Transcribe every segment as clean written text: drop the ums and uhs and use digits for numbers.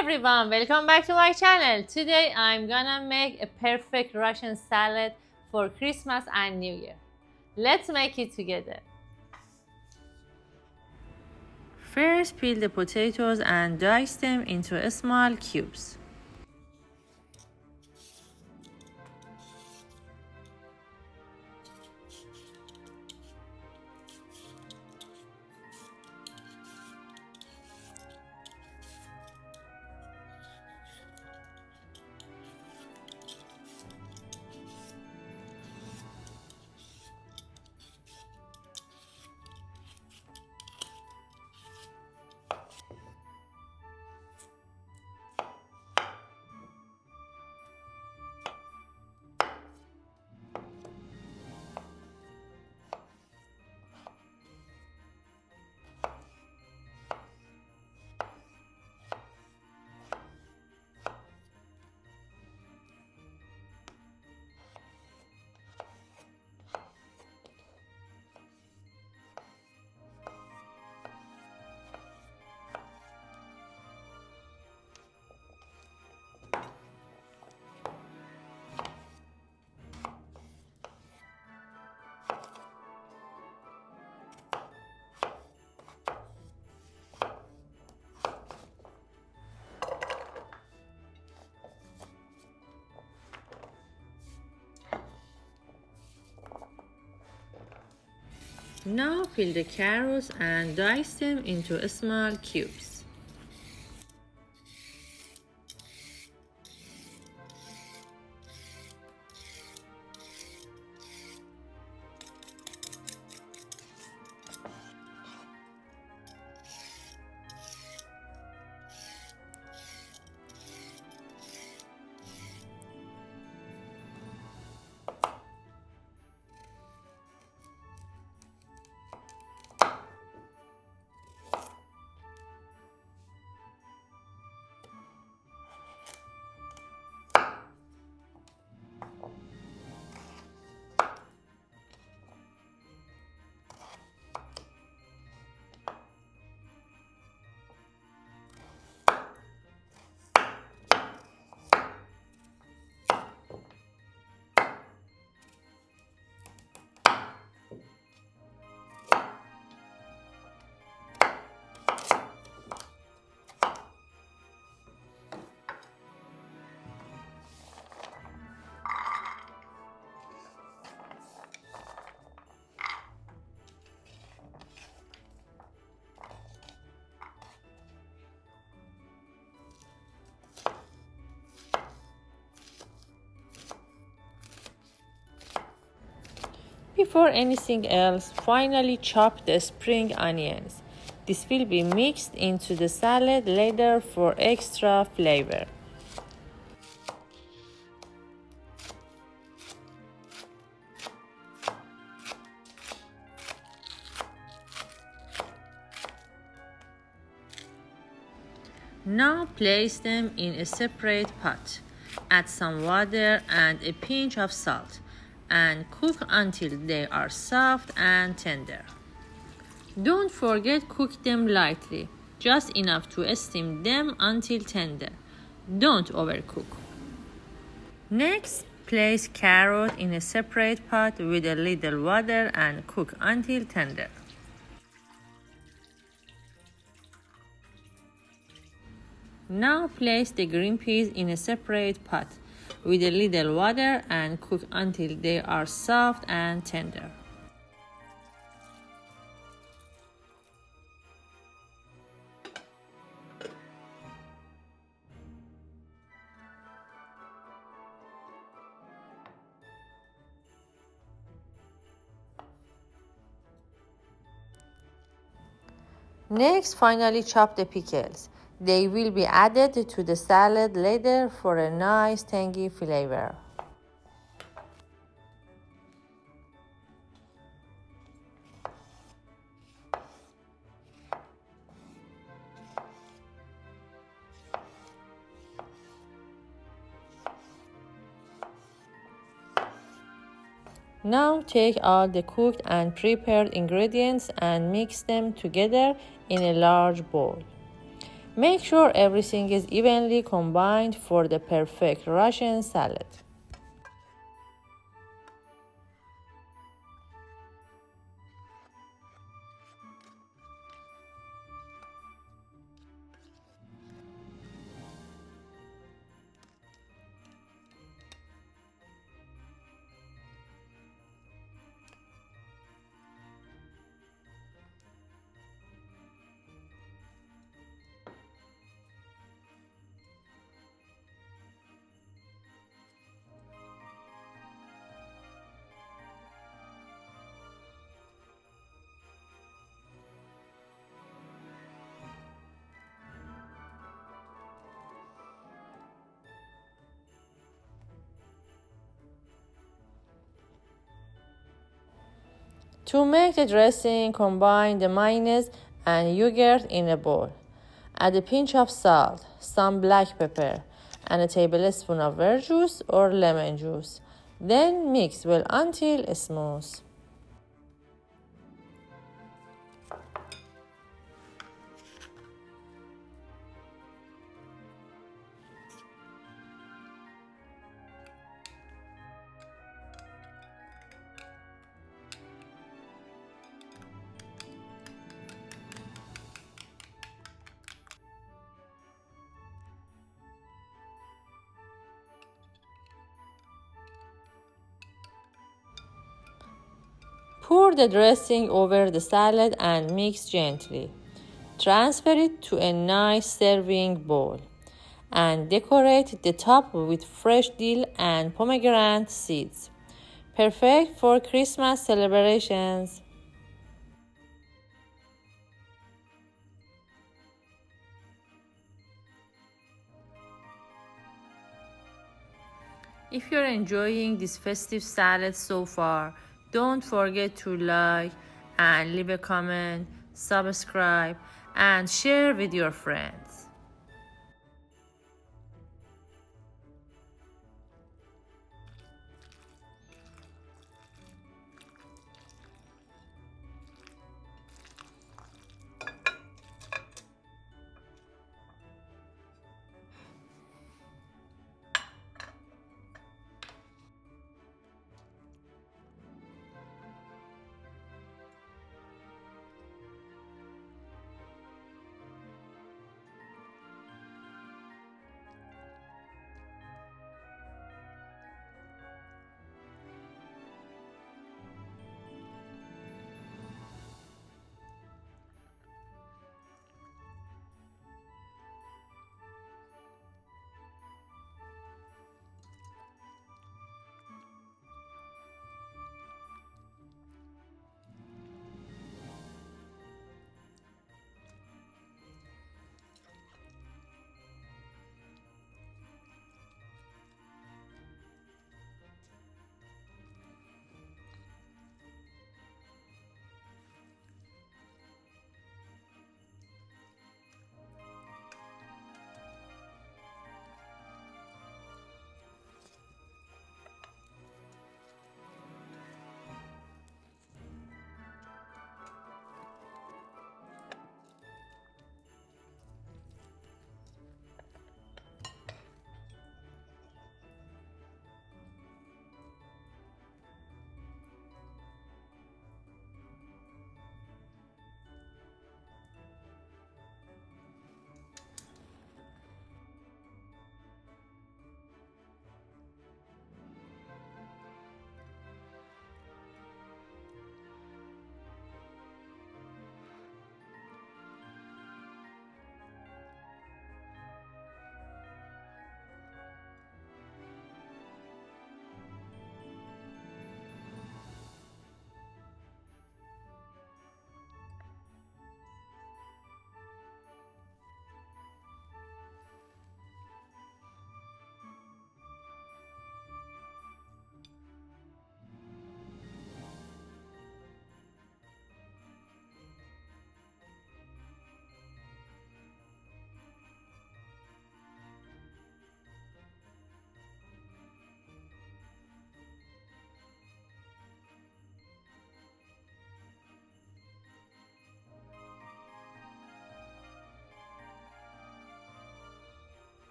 everyone, welcome back to my channel. Today I'm gonna make a perfect Russian salad for Christmas and New Year. Let's make it together. First, peel the potatoes and dice them into small cubes. Now peel the carrots and dice them into small cubes. Before anything else, finally chop the spring onions. This will be mixed into the salad later for extra flavor. Now place them in a separate pot. Add some water and a pinch of salt and cook until they are soft and tender. Don't forget cook them lightly, just enough to steam them until tender. Don't overcook. Next, place carrot in a separate pot with a little water and cook until tender. Now place the green peas in a separate pot with a little water and cook until they are soft and tender. Next, finally chop the pickles. They will be added to the salad later for a nice tangy flavor. Now take all the cooked and prepared ingredients and mix them together in a large bowl. Make sure everything is evenly combined for the perfect Russian salad. To make the dressing, combine the mayonnaise and yogurt in a bowl. Add a pinch of salt, some black pepper, and a tablespoon of verjuice juice or lemon juice. Then mix well until smooth. Pour the dressing over the salad and mix gently. Transfer it to a nice serving bowl and decorate the top with fresh dill and pomegranate seeds. Perfect for Christmas celebrations. If you're enjoying this festive salad so far, don't forget to like and leave a comment, subscribe, and share with your friends.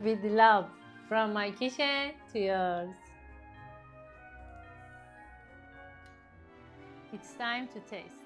With love from my kitchen to yours. It's time to taste.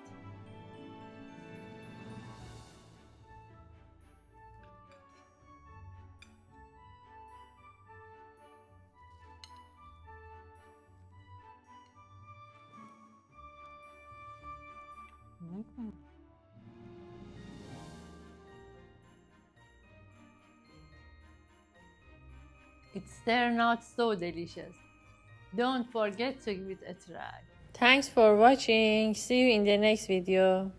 It's turned out so delicious. Don't forget to give it a try. Thanks for watching. See you in the next video.